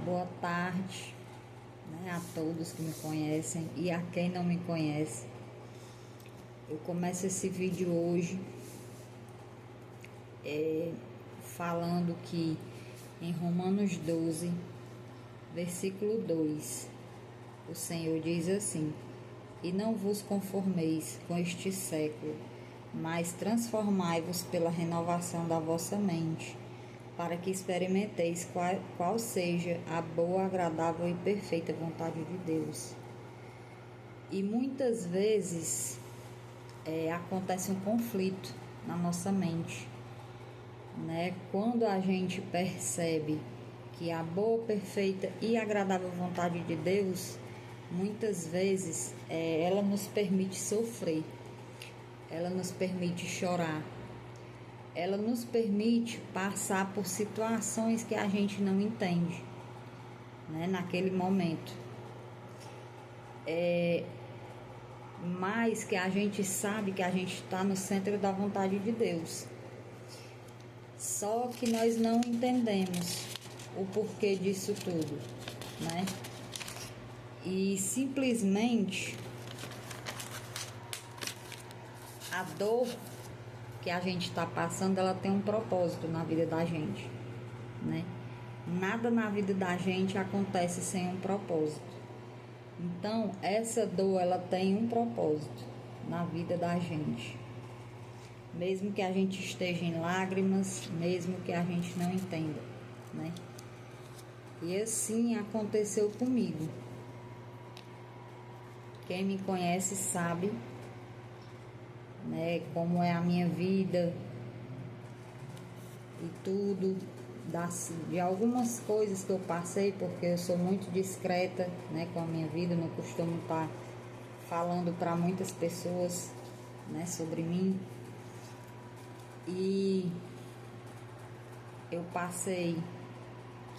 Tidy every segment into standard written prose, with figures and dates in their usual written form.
Boa tarde, né, a todos que me conhecem e a quem não me conhece. Eu começo esse vídeo hoje falando que em Romanos 12, versículo 2, o Senhor diz assim: E não vos conformeis com este século, mas transformai-vos pela renovação da vossa mente, para que experimenteis qual seja a boa, agradável e perfeita vontade de Deus. E muitas vezes acontece um conflito na nossa mente, né? Quando a gente percebe que a boa, perfeita e agradável vontade de Deus, muitas vezes ela nos permite sofrer, ela nos permite chorar, ela nos permite passar por situações que a gente não entende, né, naquele momento. Mas que a gente sabe que a gente está no centro da vontade de Deus. Só que nós não entendemos o porquê disso tudo, né? E simplesmente a dor que a gente está passando, ela tem um propósito na vida da gente, né? Nada na vida da gente acontece sem um propósito. Então, essa dor, ela tem um propósito na vida da gente. Mesmo que a gente esteja em lágrimas, mesmo que a gente não entenda, né? E assim aconteceu comigo. Quem me conhece sabe, né, como é a minha vida e tudo, de algumas coisas que eu passei, porque eu sou muito discreta, né, com a minha vida, não costumo estar falando para muitas pessoas, né, sobre mim. E eu passei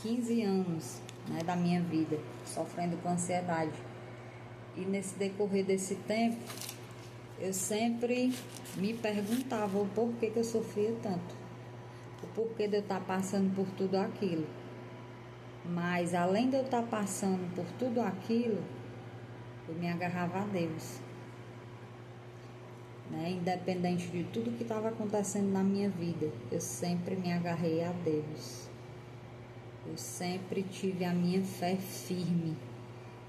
15 anos, né, da minha vida sofrendo com ansiedade. E nesse decorrer desse tempo, eu sempre me perguntava o porquê que eu sofria tanto, o porquê de eu estar passando por tudo aquilo. Mas além de eu estar passando por tudo aquilo, eu me agarrava a Deus, né? Independente de tudo que estava acontecendo na minha vida, eu sempre me agarrei a Deus. Eu sempre tive a minha fé firme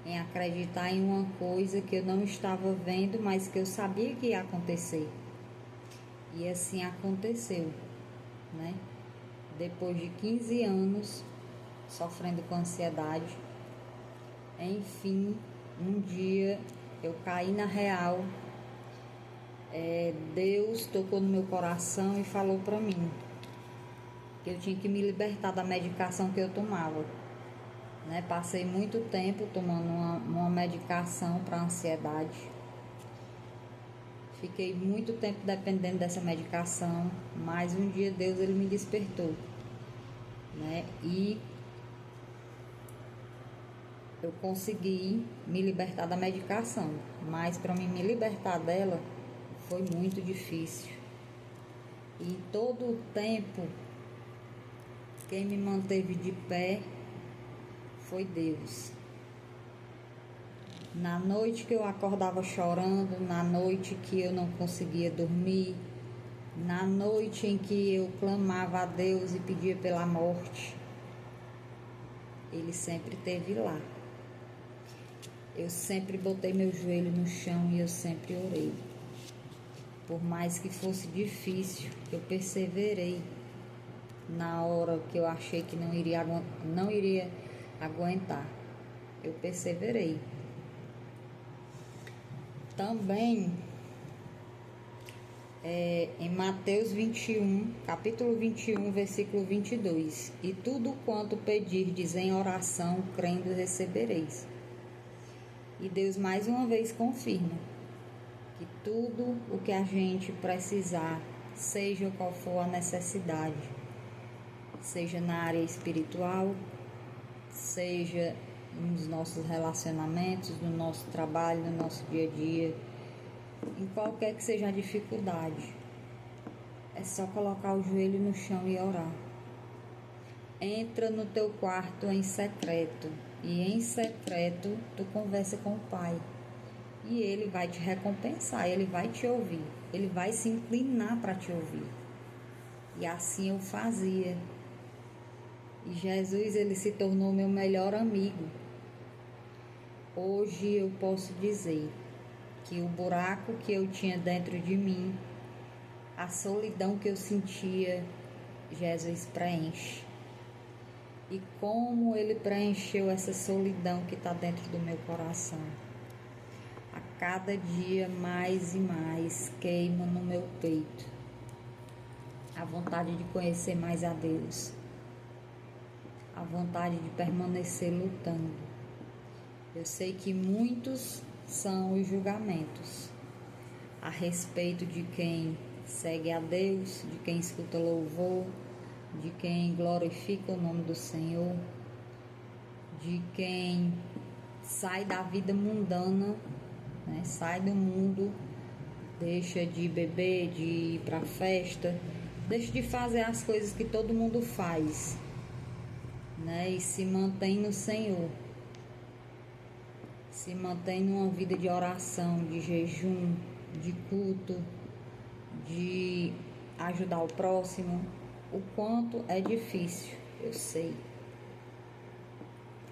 em acreditar em uma coisa que eu não estava vendo, mas que eu sabia que ia acontecer. E assim aconteceu, né? Depois de 15 anos sofrendo com ansiedade, enfim, um dia eu caí na real. Deus tocou no meu coração e falou para mim que eu tinha que me libertar da medicação que eu tomava, né? Passei muito tempo tomando uma medicação para ansiedade. Fiquei muito tempo dependendo dessa medicação, mas um dia Deus ele me despertou, né? E eu consegui me libertar da medicação, mas para mim me libertar dela foi muito difícil. E todo o tempo quem me manteve de pé foi Deus. Na noite que eu acordava chorando, na noite que eu não conseguia dormir, na noite em que eu clamava a Deus e pedia pela morte, Ele sempre esteve lá. Eu sempre botei meu joelho no chão e eu sempre orei. Por mais que fosse difícil, eu perseverei. Na hora que eu achei que não iria aguentar, eu perseverei. Também em Mateus 21, capítulo 21, versículo 22. E tudo quanto pedirdes em oração, crendo, recebereis. E Deus mais uma vez confirma que tudo o que a gente precisar, seja qual for a necessidade, seja na área espiritual, seja nos nossos relacionamentos, no nosso trabalho, no nosso dia a dia, em qualquer que seja a dificuldade, é só colocar o joelho no chão e orar. entra no teu quarto em secreto, e em secreto tu conversa com o Pai. E Ele vai te recompensar, Ele vai te ouvir, Ele vai se inclinar para te ouvir. E assim eu fazia. E Jesus, Ele se tornou meu melhor amigo. Hoje eu posso dizer que o buraco que eu tinha dentro de mim, a solidão que eu sentia, Jesus preenche. E como Ele preencheu essa solidão que está dentro do meu coração. A cada dia mais e mais queima no meu peito a vontade de conhecer mais a Deus, a vontade de permanecer lutando. Eu sei que muitos são os julgamentos a respeito de quem segue a Deus, de quem escuta louvor, de quem glorifica o nome do Senhor, de quem sai da vida mundana, né? Sai do mundo, deixa de beber, de ir para festa, deixa de fazer as coisas que todo mundo faz, né? E se mantém no Senhor, se mantém numa vida de oração, de jejum, de culto, de ajudar o próximo. O quanto é difícil, eu sei.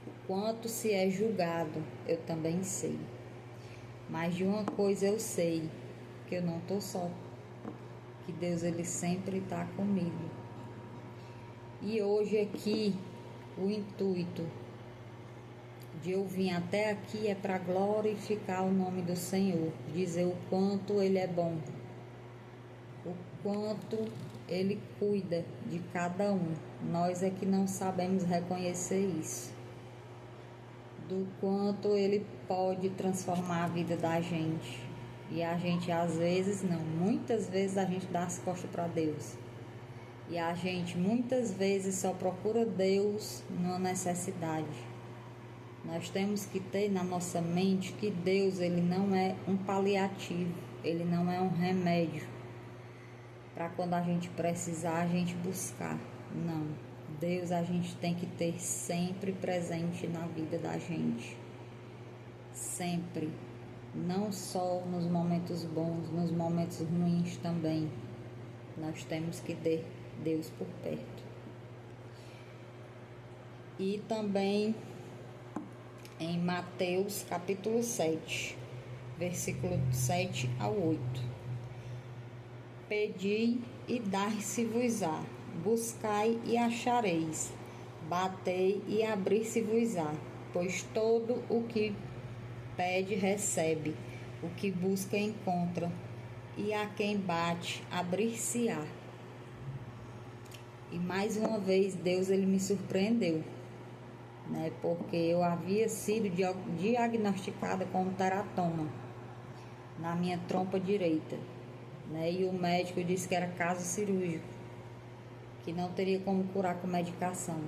O quanto se é julgado, eu também sei. Mas de uma coisa eu sei, que eu não estou só, que Deus Ele sempre está comigo. E hoje aqui o intuito de eu vir até aqui é para glorificar o nome do Senhor, dizer o quanto Ele é bom, o quanto Ele cuida de cada um. Nós é que não sabemos reconhecer isso, do quanto Ele pode transformar a vida da gente. E a gente às vezes não, muitas vezes a gente dá as costas para Deus. E a gente muitas vezes só procura Deus numa necessidade. Nós temos que ter na nossa mente que Deus, Ele não é um paliativo, Ele não é um remédio para quando a gente precisar a gente buscar. Não, Deus a gente tem que ter sempre presente na vida da gente. Sempre. Não só nos momentos bons, nos momentos ruins também. Nós temos que ter Deus por perto. E também em Mateus capítulo 7, versículo 7 ao 8. Pedi e dar-se-vos-á, buscai e achareis, batei e abrir-se-vos-á, pois todo o que pede recebe, o que busca encontra, e a quem bate abrir-se-á. E mais uma vez Deus Ele me surpreendeu, né? Porque eu havia sido diagnosticada com teratoma na minha trompa direita, né? E o médico disse que era caso cirúrgico, que não teria como curar com medicação.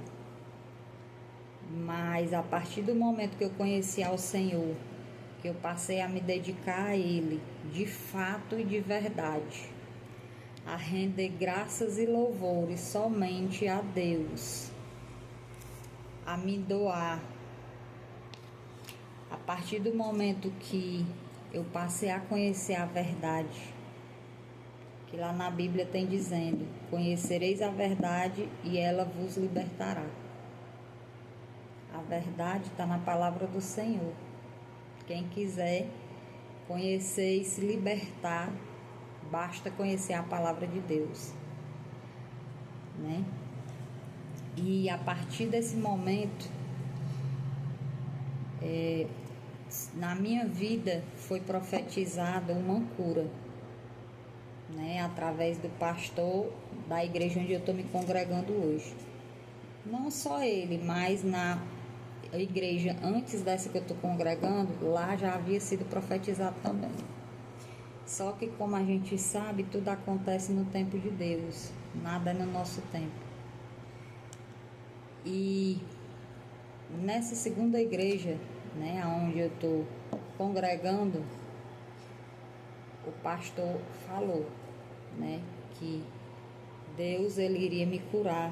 Mas a partir do momento que eu conheci ao Senhor, que eu passei a me dedicar a Ele, de fato e de verdade, a render graças e louvores somente a Deus, a me doar. A partir do momento que eu passei a conhecer a verdade, que lá na Bíblia tem dizendo: conhecereis a verdade e ela vos libertará. A verdade está na palavra do Senhor. Quem quiser conhecer e se libertar, basta conhecer a palavra de Deus, né? E a partir desse momento, na minha vida foi profetizada uma cura, né? Através do pastor da igreja onde eu estou me congregando hoje. Não só ele, mas na igreja antes dessa que eu estou congregando, lá já havia sido profetizado também. Só que, como a gente sabe, tudo acontece no tempo de Deus, nada é no nosso tempo. E nessa segunda igreja, né, onde eu estou congregando, o pastor falou, né, que Deus Ele iria me curar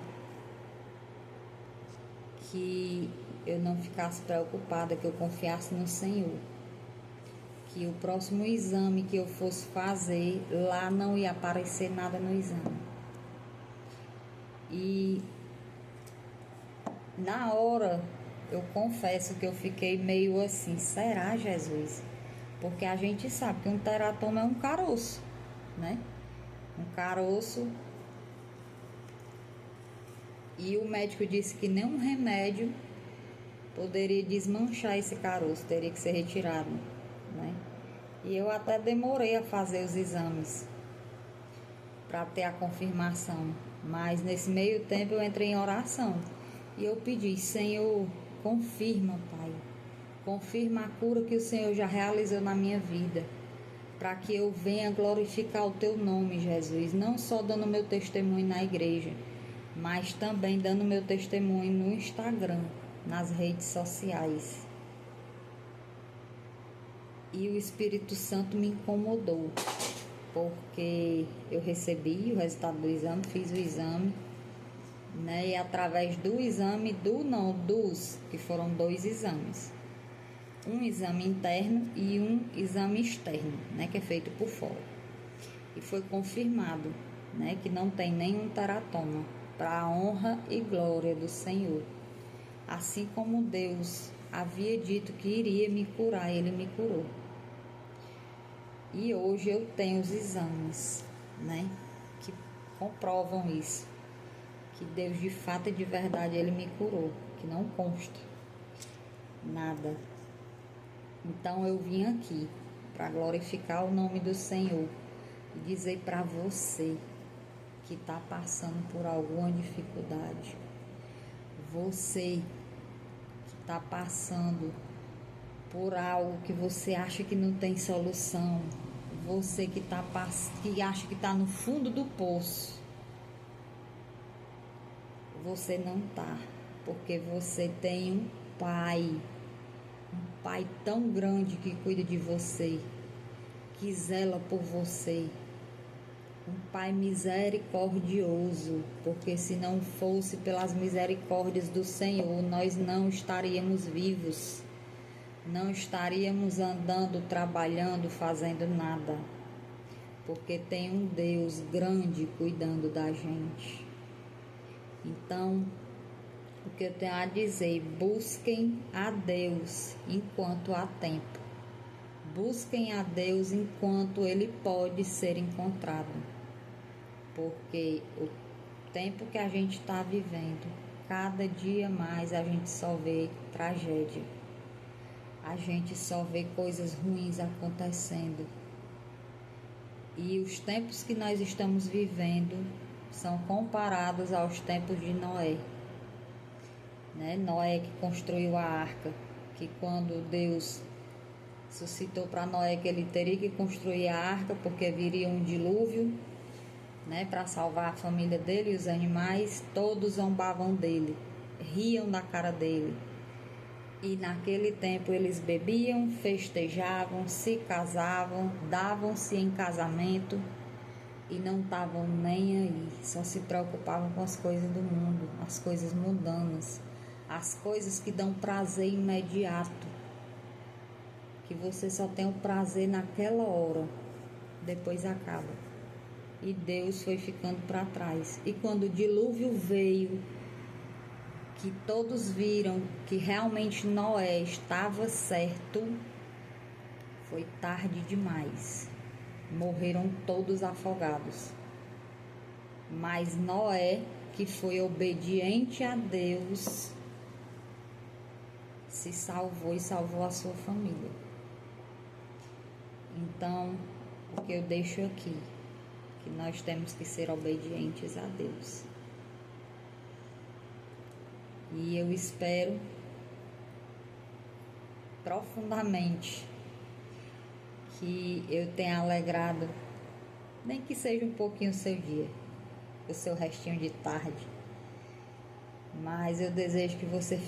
que eu não ficasse preocupada, que eu confiasse no Senhor. Que o próximo exame que eu fosse fazer, lá não ia aparecer nada no exame. E na hora, eu confesso que eu fiquei meio assim, será, Jesus? Porque a gente sabe que um teratoma é um caroço, né? Um caroço. E o médico disse que nenhum remédio poderia desmanchar esse caroço, teria que ser retirado, né? E eu até demorei a fazer os exames para ter a confirmação. Mas nesse meio tempo eu entrei em oração. E eu pedi, Senhor, confirma, Pai. Confirma a cura que o Senhor já realizou na minha vida. Para que eu venha glorificar o Teu nome, Jesus. Não só dando meu testemunho na igreja, mas também dando meu testemunho no Instagram, nas redes sociais. E o Espírito Santo me incomodou, porque eu recebi o resultado do exame, fiz o exame, né? E através do exame, que foram 2 exames. Um exame interno e um exame externo, né? Que é feito por fora. E foi confirmado, né? Que não tem nenhum teratoma, para a honra e glória do Senhor. Assim como Deus havia dito que iria me curar, Ele me curou. E hoje eu tenho os exames, né, que comprovam isso. Que Deus de fato e de verdade Ele me curou. Que não consta nada. Então eu vim aqui para glorificar o nome do Senhor e dizer para você que está passando por alguma dificuldade. Você que está passando por algo que você acha que não tem solução. Você que acha que está no fundo do poço. Você não está, porque você tem um pai tão grande que cuida de você, que zela por você. Um pai misericordioso, porque se não fosse pelas misericórdias do Senhor, nós não estaríamos vivos. Não estaríamos andando, trabalhando, fazendo nada. Porque tem um Deus grande cuidando da gente. Então, o que eu tenho a dizer, busquem a Deus enquanto há tempo. Busquem a Deus enquanto Ele pode ser encontrado. Porque o tempo que a gente está vivendo, cada dia mais a gente só vê tragédia. A gente só vê coisas ruins acontecendo. E os tempos que nós estamos vivendo são comparados aos tempos de Noé. Né? Noé que construiu a arca, que quando Deus suscitou para Noé que ele teria que construir a arca porque viria um dilúvio, né, para salvar a família dele e os animais, todos zombavam dele, riam da cara dele. E naquele tempo eles bebiam, festejavam, se casavam, davam-se em casamento e não estavam nem aí, só se preocupavam com as coisas do mundo, as coisas mundanas, as coisas que dão prazer imediato, que você só tem o prazer naquela hora, depois acaba. E Deus foi ficando para trás. E quando o dilúvio veio, que todos viram que realmente Noé estava certo, foi tarde demais. Morreram todos afogados. Mas Noé, que foi obediente a Deus, se salvou e salvou a sua família. Então, o que eu deixo aqui, que nós temos que ser obedientes a Deus. E eu espero profundamente que eu tenha alegrado, nem que seja um pouquinho o seu dia, o seu restinho de tarde. Mas eu desejo que você fique